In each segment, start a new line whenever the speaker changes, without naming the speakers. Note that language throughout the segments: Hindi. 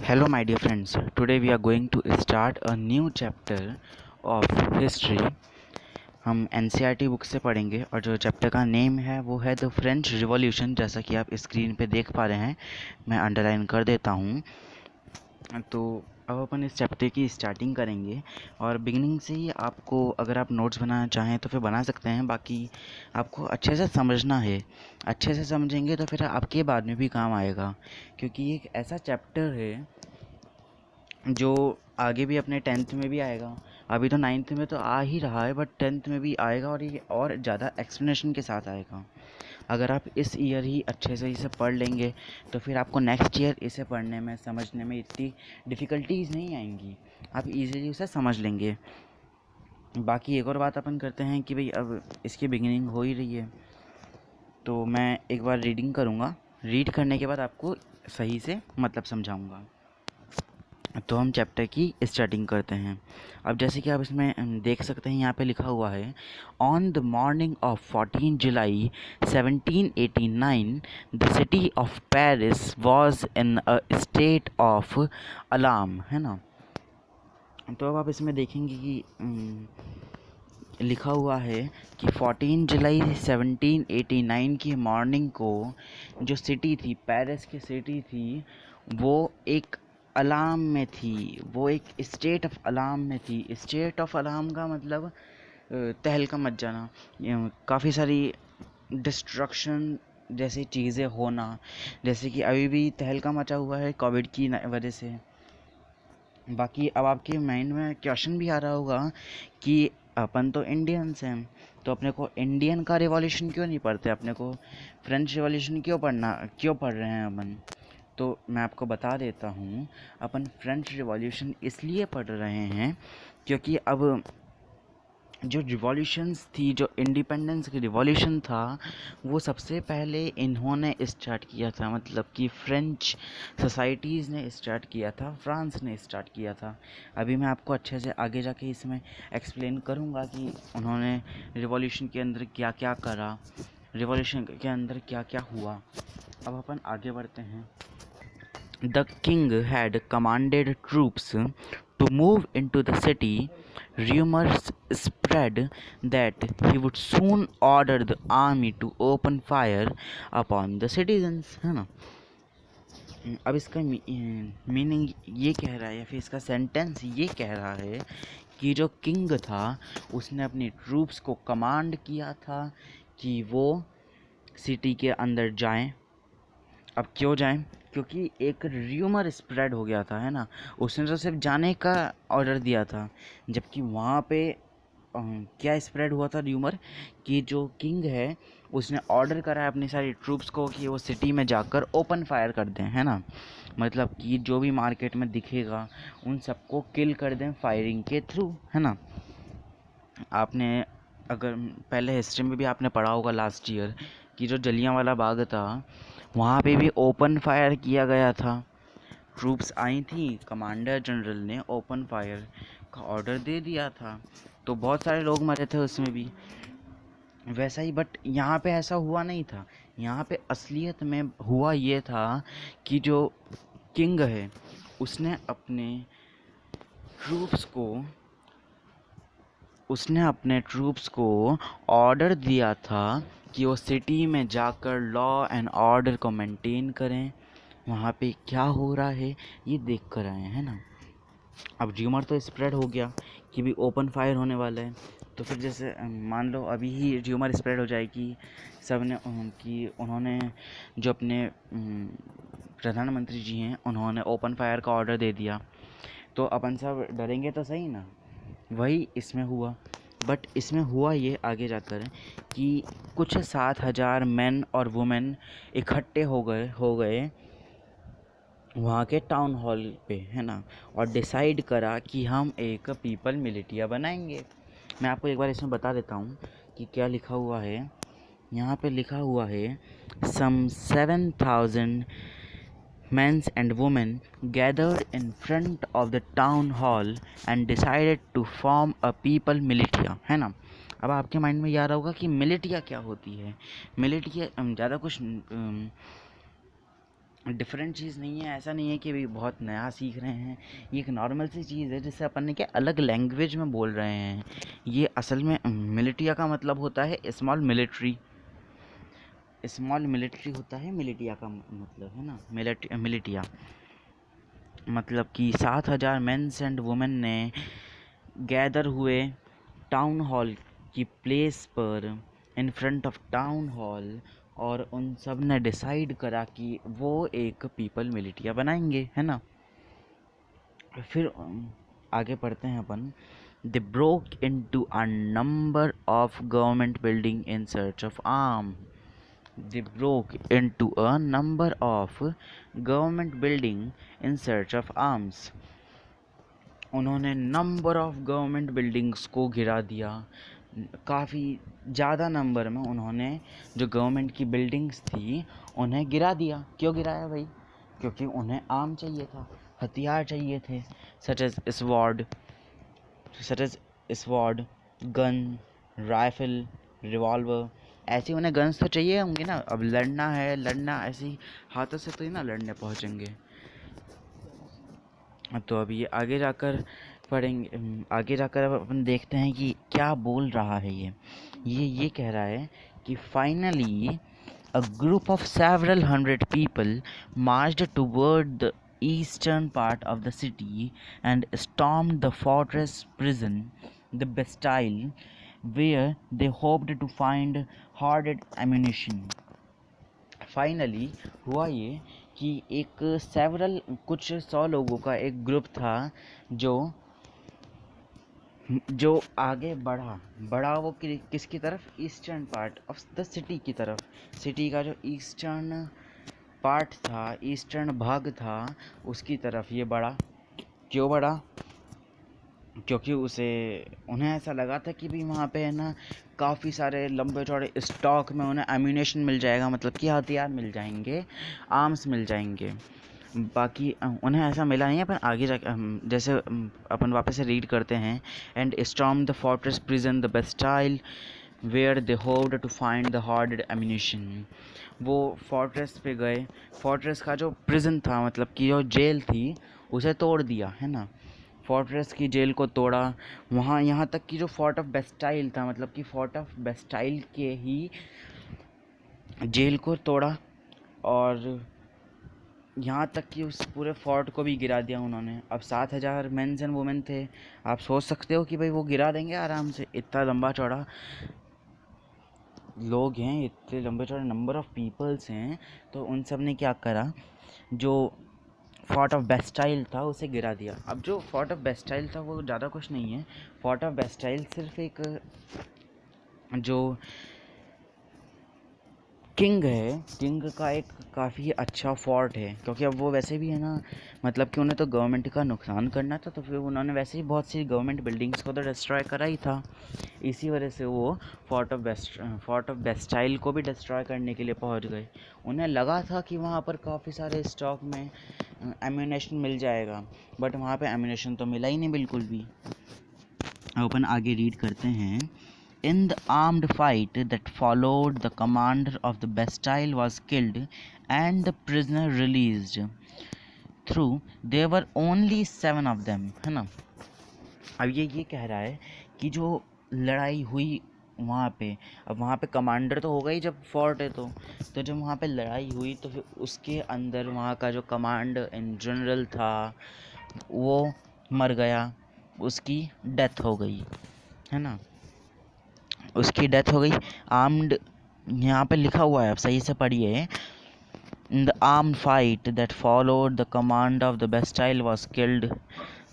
Hello, my dear friends. Today we are going to start a new chapter of history. हम एनसीईआरटी बुक से पढ़ेंगे और जो चैप्टर का नेम है वो है द फ्रेंच रिवॉल्यूशन। जैसा कि आप स्क्रीन पे देख पा रहे हैं, मैं अंडरलाइन कर देता हूँ। तो अब अपन इस चैप्टर की स्टार्टिंग करेंगे और बिगिनिंग से ही आपको, अगर आप नोट्स बनाना चाहें तो फिर बना सकते हैं। बाकी आपको अच्छे से समझना है। अच्छे से समझेंगे तो फिर आपके बाद में भी काम आएगा, क्योंकि ये एक ऐसा चैप्टर है जो आगे भी अपने टेंथ में भी आएगा। अभी तो नाइन्थ में तो आ ही रहा है, बट टेंथ में भी आएगा और ये और ज़्यादा एक्सप्लेनेशन के साथ आएगा। अगर आप इस ईयर ही अच्छे से इसे पढ़ लेंगे तो फिर आपको नेक्स्ट ईयर इसे पढ़ने में, समझने में इतनी डिफ़िकल्टीज नहीं आएंगी। आप इजीली उसे समझ लेंगे। बाकी एक और बात अपन करते हैं कि भाई अब इसकी बिगिनिंग हो ही रही है, तो मैं एक बार रीडिंग करूँगा। रीड करने के बाद आपको सही से मतलब समझाऊँगा। तो हम चैप्टर की स्टार्टिंग करते हैं। अब जैसे कि आप इसमें देख सकते हैं, यहाँ पे लिखा हुआ है, on the morning of 14 July 1789 the city of Paris was in a state of alarm, है ना। तो अब आप इसमें देखेंगे कि लिखा हुआ है कि 14 जुलाई 1789 की मॉर्निंग को जो सिटी थी, पेरिस की सिटी थी, वो एक अलार्म में थी। वो एक स्टेट ऑफ अलार्म में थी। स्टेट ऑफ अलार्म का मतलब तहलका मच जाना, काफ़ी सारी डिस्ट्रक्शन जैसी चीज़ें होना। जैसे कि अभी भी तहलका मचा हुआ है कोविड की वजह से। बाकी अब आपके माइंड में क्वेश्चन भी आ रहा होगा कि अपन तो इंडियंस हैं, तो अपने को इंडियन का रिवॉल्यूशन क्यों नहीं पढ़ते, अपने को फ्रेंच रिवॉल्यूशन क्यों पढ़ रहे हैं अपन। तो मैं आपको बता देता हूँ, अपन फ्रेंच रिवॉल्यूशन इसलिए पढ़ रहे हैं क्योंकि अब जो रिवॉल्यूशंस थी, जो इंडिपेंडेंस की रिवॉल्यूशन था, वो सबसे पहले इन्होंने स्टार्ट किया था। मतलब कि फ्रेंच सोसाइटीज़ ने स्टार्ट किया था, फ्रांस ने स्टार्ट किया था। अभी मैं आपको अच्छे से आगे जाके इसमें एक्सप्लेन करूँगा कि उन्होंने रिवॉल्यूशन के अंदर क्या क्या करा, रिवॉल्यूशन के अंदर क्या क्या हुआ। अब अपन आगे बढ़ते हैं। The king had commanded troops to move into the city. Rumors spread that he would soon order the army to open fire upon the citizens, है ना। अब इसका मीनिंग ये कह रहा है, या फिर इसका सेंटेंस ये कह रहा है कि जो किंग था उसने अपनी ट्रूप्स को कमांड किया था कि वो सिटी के अंदर जाएं। अब क्यों जाएं? क्योंकि एक र्यूमर स्प्रेड हो गया था, है ना। उसने तो सिर्फ जाने का ऑर्डर दिया था, जबकि वहाँ पे क्या स्प्रेड हुआ था र्यूमर कि जो किंग है उसने ऑर्डर करा है अपनी सारी ट्रूप्स को कि वो सिटी में जाकर ओपन फायर कर दें, है ना। मतलब कि जो भी मार्केट में दिखेगा उन सबको किल कर दें फायरिंग के थ्रू, है ना। आपने अगर पहले हिस्ट्री में भी आपने पढ़ा होगा लास्ट ईयर कि जो जलियांवाला बाग था, वहाँ पे भी ओपन फायर किया गया था। ट्रूप्स आई थी, कमांडर जनरल ने ओपन फायर का ऑर्डर दे दिया था, तो बहुत सारे लोग मरे थे उसमें भी। वैसा ही बट यहाँ पे ऐसा हुआ नहीं था। यहाँ पे असलियत में हुआ ये था कि जो किंग है उसने अपने ट्रूप्स को ऑर्डर दिया था कि वो सिटी में जाकर लॉ एंड ऑर्डर को मेंटेन करें। वहाँ पे क्या हो रहा है ये देख कर आए, है ना। अब र्यूमर तो स्प्रेड हो गया कि भी ओपन फायर होने वाला है, तो फिर जैसे मान लो अभी ही र्यूमर स्प्रेड हो जाए कि सब ने कि उन्होंने जो अपने प्रधानमंत्री जी हैं उन्होंने ओपन फायर का ऑर्डर दे दिया, तो अपन सब डरेंगे तो सही ना। वही इसमें हुआ। बट इसमें हुआ ये आगे जाकर कि कुछ 7,000 मैन और वुमेन इकट्ठे हो गए वहाँ के टाउन हॉल पे, है ना, और डिसाइड करा कि हम एक पीपल मिलिटिया बनाएंगे। मैं आपको एक बार इसमें बता देता हूँ कि क्या लिखा हुआ है। यहाँ पे लिखा हुआ है, सम 7,000 men and women gathered in front of the town hall and decided to form a people militia, है ना। अब आपके माइंड में ये आ रहा होगा कि मिलिटिया क्या होती है। मिलिटिया ज़्यादा कुछ डिफरेंट चीज़ नहीं है, ऐसा नहीं है कि भाई बहुत नया सीख रहे हैं। ये एक नॉर्मल सी चीज़ है जिससे अपन ने क्या अलग लैंग्वेज में बोल रहे हैं। ये असल में मिलिटिया का मतलब होता है स्मॉल मिलिट्री। स्मॉल मिलिट्री होता है मिलिटिया का मतलब, है ना। मिलिटिया मतलब कि 7,000 मेंस एंड वुमेन ने गैदर हुए टाउन हॉल की प्लेस पर, in front of town hall, और उन सब ने डिसाइड करा कि वो एक पीपल मिलिटिया बनाएंगे, है ना। फिर आगे पढ़ते हैं अपन। They broke into a number of government building in search of arm. They broke into a number of government building in search of arms. उन्होंने नंबर ऑफ गवर्नमेंट बिल्डिंग्स को गिरा दिया। काफ़ी ज़्यादा नंबर में उन्होंने जो गवर्नमेंट की बिल्डिंग्स थी उन्हें गिरा दिया। क्यों गिराया भाई? क्योंकि उन्हें आर्म चाहिए था, हथियार चाहिए थे, such edge sword, gun, rifle, revolver. ऐसे उन्हें गन्स तो चाहिए होंगे ना। अब लड़ना है, ऐसे ही हाथों से तो ही ना लड़ने पहुंचेंगे। तो अब ये आगे जाकर पढ़ेंगे। आगे जाकर अब अपन देखते हैं कि क्या बोल रहा है ये कह रहा है कि finally a group of several hundred people marched toward the eastern part of the city and stormed the fortress prison, the Bastille, where they hoped to find hoarded ammunition. Finally हुआ ये कि कुछ 100 लोगों का एक ग्रुप था जो आगे बढ़ा वो किसकी तरफ? Eastern part of the city की तरफ। सिटी का जो ईस्टर्न पार्ट था, ईस्टर्न भाग था, उसकी तरफ ये बढ़ा। क्यों बढ़ा? क्योंकि उन्हें ऐसा लगा था कि भी वहाँ पे है ना काफ़ी सारे लंबे चौड़े स्टॉक में उन्हें एम्यूनेशन मिल जाएगा, मतलब कि हथियार मिल जाएंगे, आर्म्स मिल जाएंगे। बाकी उन्हें ऐसा मिला नहीं है। अपन आगे जाके जैसे अपन वापस से रीड करते हैं। And storm the fortress prison the Bastille where they hoped to find the hoarded ammunition. वो फोर्ट्रेस पे गए। फोर्ट्रेस का जो प्रिजन था, मतलब कि जो जेल थी, उसे तोड़ दिया, है ना। फोर्ट्रेस की जेल को तोड़ा। वहाँ यहाँ तक कि जो फोर्ट ऑफ बेस्टाइल था, मतलब कि फोर्ट ऑफ बेस्टाइल के ही जेल को तोड़ा, और यहाँ तक कि उस पूरे फोर्ट को भी गिरा दिया उन्होंने। अब 7,000 मेंस एंड वुमेन थे। आप सोच सकते हो कि भाई वो गिरा देंगे आराम से। इतना लंबा चौड़ा लोग हैं, इतने लंबे चौड़े नंबर ऑफ पीपल्स हैं, तो उन सब ने क्या करा, जो फोर्ट ऑफ बेस्टाइल था उसे गिरा दिया। अब जो फोर्ट ऑफ बेस्टाइल था वो ज़्यादा कुछ नहीं है। फोर्ट ऑफ बेस्टाइल सिर्फ एक जो किंग का एक काफ़ी अच्छा फोर्ट है, क्योंकि अब वो वैसे भी है ना, मतलब कि उन्हें तो गवर्नमेंट का नुकसान करना था, तो फिर उन्होंने वैसे ही बहुत सी गवर्नमेंट बिल्डिंग्स को तो डिस्ट्रॉय करा ही था। इसी वजह से वो फोर्ट ऑफ बेस्टाइल को भी डिस्ट्रॉय करने के लिए पहुंच गए। उन्हें लगा था कि वहाँ पर काफ़ी सारे स्टॉक में एम्यूनेशन मिल जाएगा, बट वहाँ पे एम्यूनेशन तो मिला ही नहीं बिल्कुल भी। अपन आगे रीड करते हैं। In the armed fight that followed, the commander of the Bastille was killed and the prisoner released. Through there were only 7 of them, है ना। अब ये कह रहा है कि जो लड़ाई हुई वहाँ पे, अब वहाँ पे कमांडर तो होगा ही जब फोर्ट है तो जब वहाँ पे लड़ाई हुई तो फिर उसके अंदर वहाँ का जो कमांड इन जनरल था वो मर गया, उसकी डेथ हो गई, है ना। उसकी डेथ हो गई। आर्म्ड, यहाँ पे लिखा हुआ है, आप सही से पढ़िए। In the armed fight that followed the command of the Bastille was killed.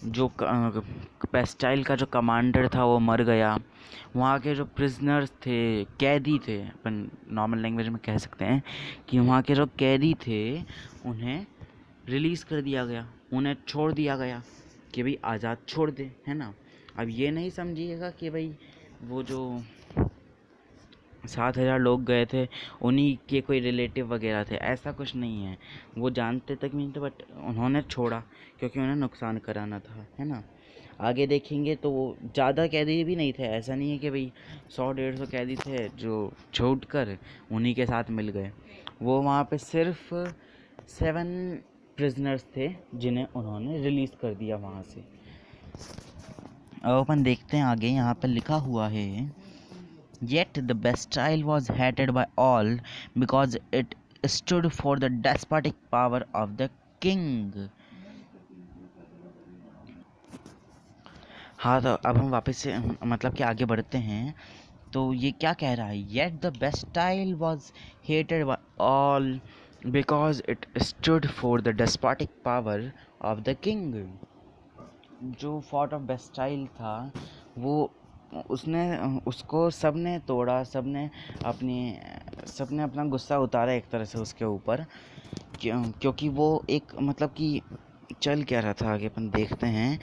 जो बेस्टाइल का जो कमांडर था वो मर गया। वहाँ के जो प्रिजनर्स थे, कैदी थे, अपन नॉर्मल लैंग्वेज में कह सकते हैं कि वहाँ के जो कैदी थे उन्हें रिलीज़ कर दिया गया, उन्हें छोड़ दिया गया कि भाई आज़ाद छोड़ दे, है ना। अब ये नहीं समझिएगा कि भाई वो जो 7,000 लोग गए थे उन्हीं के कोई रिलेटिव वगैरह थे, ऐसा कुछ नहीं है। वो जानते तक नहीं थे, बट उन्होंने छोड़ा क्योंकि उन्हें नुकसान कराना था, है ना। आगे देखेंगे तो वो ज़्यादा कैदी भी नहीं थे। ऐसा नहीं है कि भाई 100-150 कैदी थे जो छूट कर उन्हीं के साथ मिल गए। वो वहाँ पे सिर्फ 7 प्रिजनर्स थे जिन्हें उन्होंने रिलीज़ कर दिया वहाँ से। अब अपन देखते हैं आगे, यहाँ पर लिखा हुआ है Yet the Bastille was hated by all because it stood for the despotic power of the king. हाँ, तो अब हम वापस से मतलब कि आगे बढ़ते हैं। तो ये क्या कह रहा है? Yet the Bastille was hated by all because it stood for the despotic power of the king. जो फोर्ट ऑफ बेस्टाइल था वो उसको सबने तोड़ा, सबने अपना गुस्सा उतारा एक तरह से उसके ऊपर, क्योंकि वो एक मतलब कि चल क्या रहा था आगे अपन देखते हैं,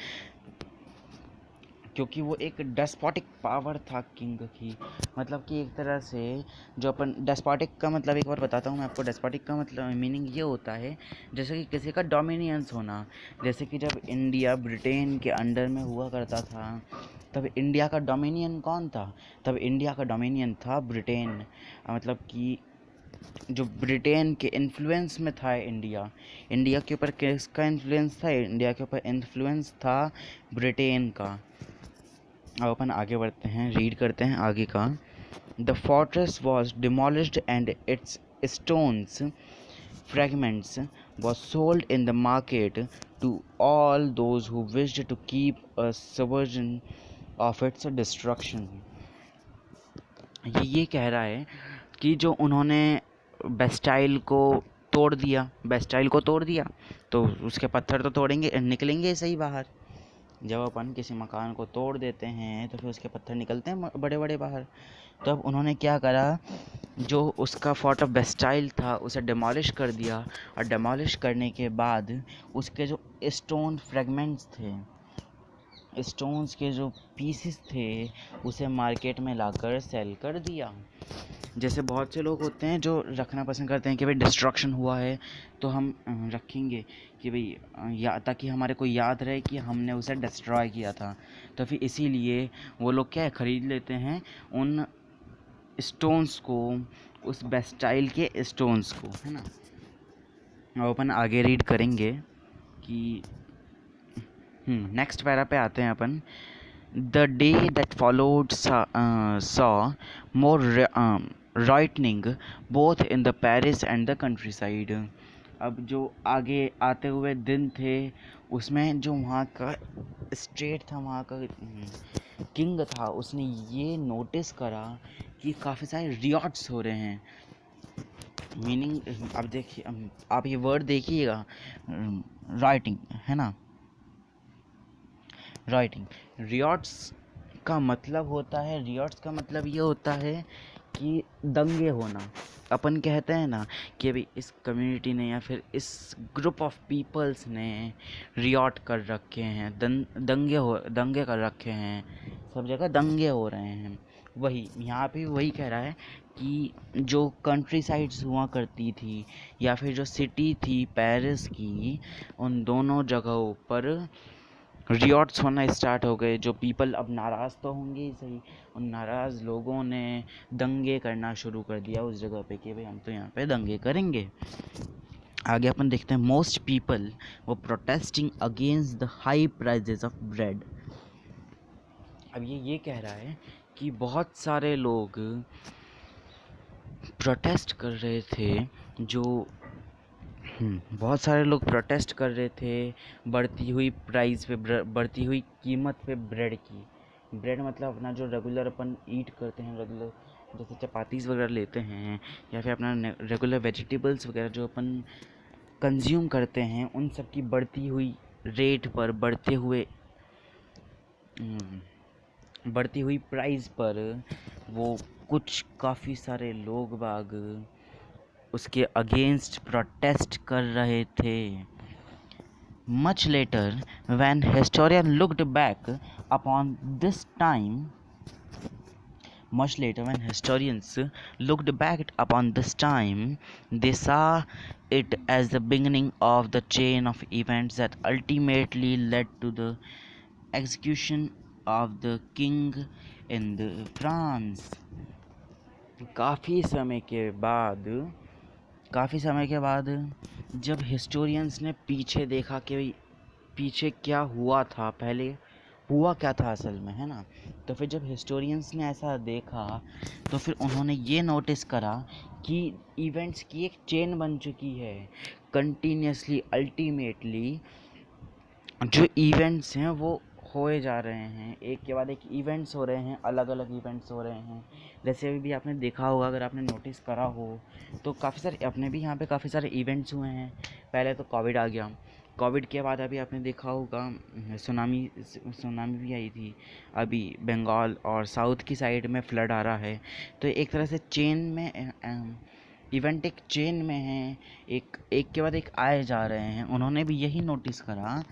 क्योंकि वो एक डेस्पोटिक पावर था किंग की। मतलब कि एक तरह से जो अपन डेस्पोटिक का मतलब एक बार बताता हूँ मैं आपको। डेस्पोटिक का मतलब मीनिंग ये होता है जैसे कि किसी का डोमिनियंस होना। जैसे कि जब इंडिया ब्रिटेन के अंडर में हुआ करता था तब इंडिया का डोमिनियन कौन था? तब इंडिया का डोमिनियन था ब्रिटेन। मतलब कि जो ब्रिटेन के इन्फ्लुएंस में था इंडिया के ऊपर किसका इन्फ्लुएंस था? इंडिया के ऊपर इन्फ्लुएंस था ब्रिटेन का। अब अपन आगे बढ़ते हैं, रीड करते हैं आगे का। The fortress was demolished and its stones fragments was sold in the market to all those who wished to keep a subversion of its destruction. ये कह रहा है कि जो उन्होंने बेस्टाइल को तोड़ दिया तो उसके पत्थर तो तोड़ेंगे, निकलेंगे सही बाहर। जब अपन किसी मकान को तोड़ देते हैं तो फिर उसके पत्थर निकलते हैं बड़े बड़े बाहर। तो अब उन्होंने क्या करा, जो उसका फोर्ट ऑफ बेस्टाइल था उसे डिमोलिश कर दिया, और डिमोलिश करने के बाद उसके जो स्टोन फ्रेगमेंट्स थे, स्टोन्स के जो पीसेस थे, उसे मार्केट में लाकर सेल कर दिया। जैसे बहुत से लोग होते हैं जो रखना पसंद करते हैं कि भाई डिस्ट्रक्शन हुआ है तो हम रखेंगे कि भाई ताकि हमारे को याद रहे कि हमने उसे डिस्ट्रॉय किया था। तो फिर इसीलिए वो लोग क्या ख़रीद लेते हैं उन स्टोन्स को, उस बेस्टाइल के स्टोन्स को, है ना। अब अपन आगे रीड करेंगे कि नेक्स्ट पैरा पे आते हैं अपन। The day that followed saw more rightening both in the Paris and the countryside. अब जो आगे आते हुए दिन थे उसमें जो वहाँ का स्टेट था, वहाँ का किंग था, उसने ये नोटिस करा कि काफ़ी सारे रियॉट्स हो रहे हैं। मीनिंग अब देखिए, आप ये वर्ड देखिएगा, राइटिंग, है ना। राइटिंग, रियॉट्स का मतलब ये होता है कि दंगे होना। अपन कहते हैं ना कि अभी इस कम्युनिटी ने या फिर इस ग्रुप ऑफ पीपल्स ने रियॉट कर रखे हैं, दंगे कर रखे हैं, सब जगह दंगे हो रहे हैं। वही यहाँ पे वही कह रहा है कि जो कंट्री साइड्स हुआ करती थी या फिर जो सिटी थी पेरिस की, उन दोनों जगहों पर रियॉट्स होना स्टार्ट हो गए। जो पीपल अब नाराज़ तो होंगे ही सही, उन नाराज़ लोगों ने दंगे करना शुरू कर दिया उस जगह पे कि भाई हम तो यहाँ पे दंगे करेंगे। आगे अपन देखते हैं, मोस्ट पीपल वो protesting against the high prices of bread. अब ये कह रहा है कि बहुत सारे लोग प्रोटेस्ट कर रहे थे, बहुत सारे लोग प्रोटेस्ट कर रहे थे बढ़ती हुई प्राइस पे, बढ़ती हुई कीमत पे ब्रेड की। ब्रेड मतलब अपना जो रेगुलर अपन ईट करते हैं, रेगुलर जैसे चपातीज़ वगैरह लेते हैं या फिर अपना रेगुलर वेजिटेबल्स वगैरह जो अपन कंज्यूम करते हैं, उन सब की बढ़ती हुई रेट पर, बढ़ती हुई प्राइस पर वो कुछ काफ़ी सारे लोग बाग उसके अगेंस्ट प्रोटेस्ट कर रहे थे। Much later, when historians looked back upon this time, they saw it as the beginning of the chain of events that ultimately led to the execution of the king in France. काफ़ी समय के बाद जब हिस्टोरियंस ने पीछे देखा कि पीछे क्या हुआ था, पहले हुआ क्या था असल में, है ना, तो फिर जब हिस्टोरियंस ने ऐसा देखा तो फिर उन्होंने ये नोटिस करा कि इवेंट्स की एक चेन बन चुकी है कंटिन्यूसली। अल्टीमेटली जो इवेंट्स हैं वो होए जा रहे हैं, एक के बाद एक इवेंट्स हो रहे हैं, अलग अलग इवेंट्स हो रहे हैं। जैसे अभी भी आपने देखा होगा, अगर आपने नोटिस करा हो तो काफ़ी सारे अपने भी यहाँ पे काफ़ी सारे इवेंट्स हुए हैं। पहले तो कोविड आ गया, कोविड के बाद अभी आपने देखा होगा सुनामी भी आई थी, अभी बंगाल और साउथ की साइड में फ्लड आ रहा है। तो एक तरह से चेन में इवेंट एक चेन में है, एक एक के बाद एक आए जा रहे हैं। उन्होंने भी यही नोटिस करा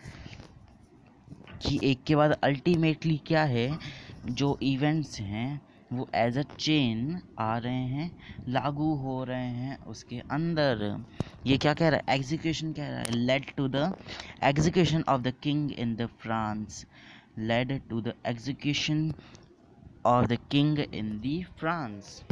कि एक के बाद अल्टीमेटली क्या है, जो इवेंट्स हैं वो एज अ चेन आ रहे हैं, लागू हो रहे हैं उसके अंदर। ये क्या कह रहा है, एग्जीक्यूशन कह रहा है, led to the execution of the king in the France, led to the execution of the king in the France.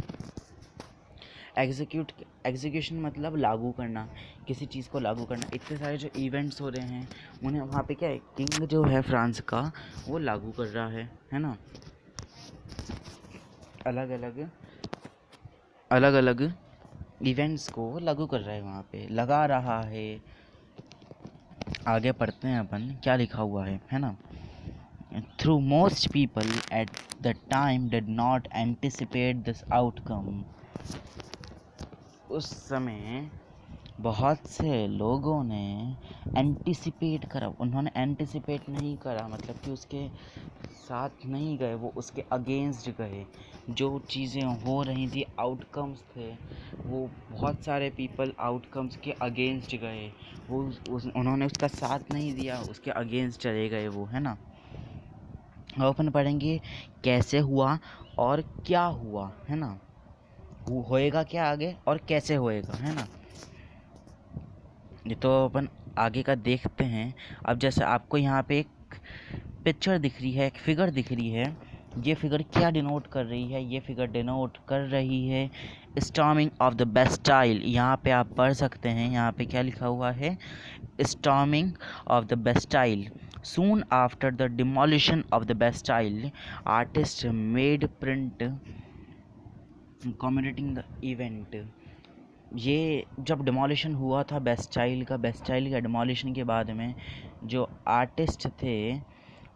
Execution मतलब लागू करना, किसी चीज़ को लागू करना। इतने सारे जो इवेंट्स हो रहे हैं उन्हें वहाँ पे क्या है, किंग जो है फ्रांस का वो लागू कर रहा है ना, अलग अलग इवेंट्स को लागू कर रहा है, वहाँ पे लगा रहा है। आगे पढ़ते हैं अपन क्या लिखा हुआ है ना। Through most people at the time did not anticipate this outcome. उस समय बहुत से लोगों ने एंटिसिपेट करा, उन्होंने एंटिसिपेट नहीं करा, मतलब कि उसके साथ नहीं गए, वो उसके अगेंस्ट गए। जो चीज़ें हो रही थी, आउटकम्स थे, वो बहुत सारे पीपल आउटकम्स के अगेंस्ट गए, वो उन्होंने उसका साथ नहीं दिया, उसके अगेंस्ट चले गए वो, है ना। अब अपन पढ़ेंगे कैसे हुआ और क्या हुआ, है ना, होएगा क्या आगे और कैसे होएगा, है ना। ये तो अपन आगे का देखते हैं। अब जैसे आपको यहाँ पे एक पिक्चर दिख रही है, एक फिगर दिख रही है, ये फिगर क्या डिनोट कर रही है, ये फिगर डिनोट कर रही है स्टॉर्मिंग ऑफ द बेस्टाइल। यहाँ पे आप पढ़ सकते हैं, यहाँ पे क्या लिखा हुआ है, storming of the Bastille. Soon after the demolition of the Bastille, artists made print commemorating the event। ये जब डिमोलिशन हुआ था बेस्टाइल का डिमोलिशन के बाद में जो आर्टिस्ट थे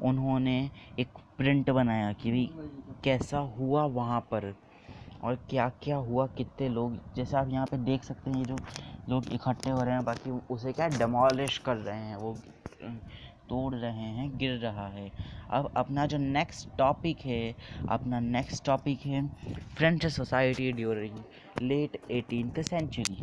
उन्होंने एक प्रिंट बनाया कि भाई कैसा हुआ वहाँ पर और क्या क्या हुआ, कितने लोग, जैसे आप यहाँ पे देख सकते हैं, ये जो लोग इकट्ठे हो रहे हैं, बाकी उसे क्या डिमोलिश कर रहे हैं, वो तोड़ रहे हैं, गिर रहा है। अब अपना जो नेक्स्ट टॉपिक है French society during late 18th century.